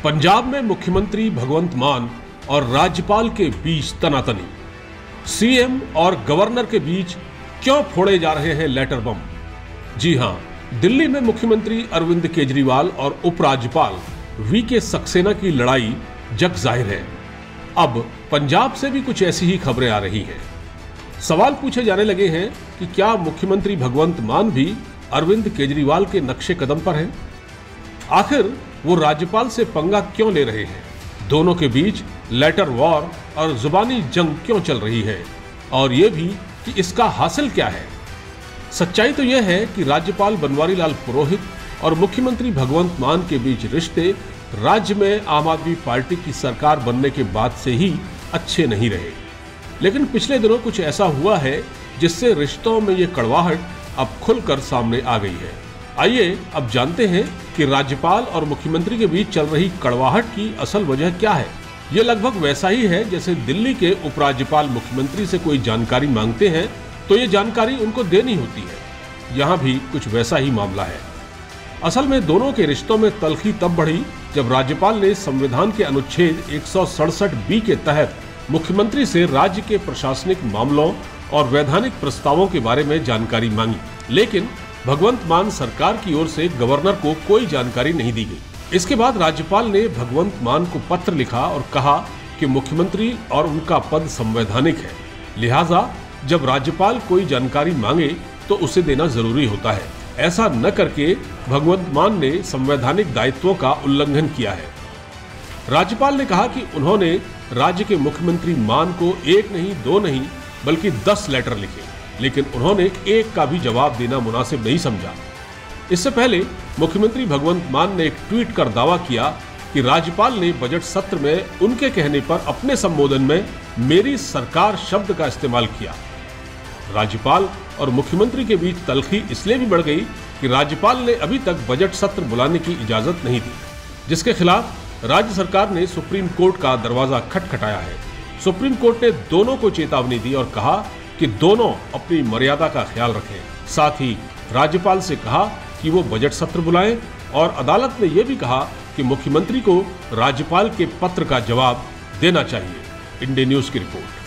पंजाब में मुख्यमंत्री भगवंत मान और राज्यपाल के बीच तनातनी। सीएम और गवर्नर के बीच क्यों फोड़े जा रहे हैं लेटर बम? जी हां, दिल्ली में मुख्यमंत्री अरविंद केजरीवाल और उपराज्यपाल वीके सक्सेना की लड़ाई जग जाहिर है। अब पंजाब से भी कुछ ऐसी ही खबरें आ रही हैं। सवाल पूछे जाने लगे हैं कि क्या मुख्यमंत्री भगवंत मान भी अरविंद केजरीवाल के नक्शे कदम पर हैं? आखिर वो राज्यपाल से पंगा क्यों ले रहे हैं? दोनों के बीच लेटर वॉर और जुबानी जंग क्यों चल रही है? और ये भी कि इसका हासिल क्या है? सच्चाई तो यह है कि राज्यपाल बनवारी लाल पुरोहित और मुख्यमंत्री भगवंत मान के बीच रिश्ते राज्य में आम आदमी पार्टी की सरकार बनने के बाद से ही अच्छे नहीं रहे। लेकिन पिछले दिनों कुछ ऐसा हुआ है जिससे रिश्तों में ये कड़वाहट अब खुलकर सामने आ गई है। आइए अब जानते हैं कि राज्यपाल और मुख्यमंत्री के बीच चल रही कड़वाहट की असल वजह क्या है। ये लगभग वैसा ही है जैसे दिल्ली के उपराज्यपाल मुख्यमंत्री से कोई जानकारी मांगते हैं तो ये जानकारी उनको देनी होती है। यहाँ भी कुछ वैसा ही मामला है। असल में दोनों के रिश्तों में तल्खी तब बढ़ी जब राज्यपाल ने संविधान के अनुच्छेद 167B के तहत मुख्यमंत्री से राज्य के प्रशासनिक मामलों और वैधानिक प्रस्तावों के बारे में जानकारी मांगी। लेकिन भगवंत मान सरकार की ओर से गवर्नर को कोई जानकारी नहीं दी गई। इसके बाद राज्यपाल ने भगवंत मान को पत्र लिखा और कहा कि मुख्यमंत्री और उनका पद संवैधानिक है, लिहाजा जब राज्यपाल कोई जानकारी मांगे तो उसे देना जरूरी होता है। ऐसा न करके भगवंत मान ने संवैधानिक दायित्वों का उल्लंघन किया है। राज्यपाल ने कहा कि उन्होंने राज्य के मुख्यमंत्री मान को 1 नहीं 2 नहीं बल्कि 10 लेटर लिखे, लेकिन उन्होंने एक का भी जवाब देना मुनासिब नहीं समझा। इससे पहले मुख्यमंत्री भगवंत मान ने एक ट्वीट कर दावा किया कि राज्यपाल ने बजट सत्र में उनके कहने पर अपने संबोधन में मेरी सरकार शब्द का इस्तेमाल किया। राज्यपाल और मुख्यमंत्री के बीच तल्खी इसलिए भी बढ़ गई कि राज्यपाल ने अभी तक बजट सत्र बुलाने की इजाजत नहीं दी, जिसके खिलाफ राज्य सरकार ने सुप्रीम कोर्ट का दरवाजा खटखटाया है। सुप्रीम कोर्ट ने दोनों को चेतावनी दी और कहा कि दोनों अपनी मर्यादा का ख्याल रखें। साथ ही राज्यपाल से कहा कि वो बजट सत्र बुलाएं और अदालत ने यह भी कहा कि मुख्यमंत्री को राज्यपाल के पत्र का जवाब देना चाहिए। इंडिया न्यूज की रिपोर्ट।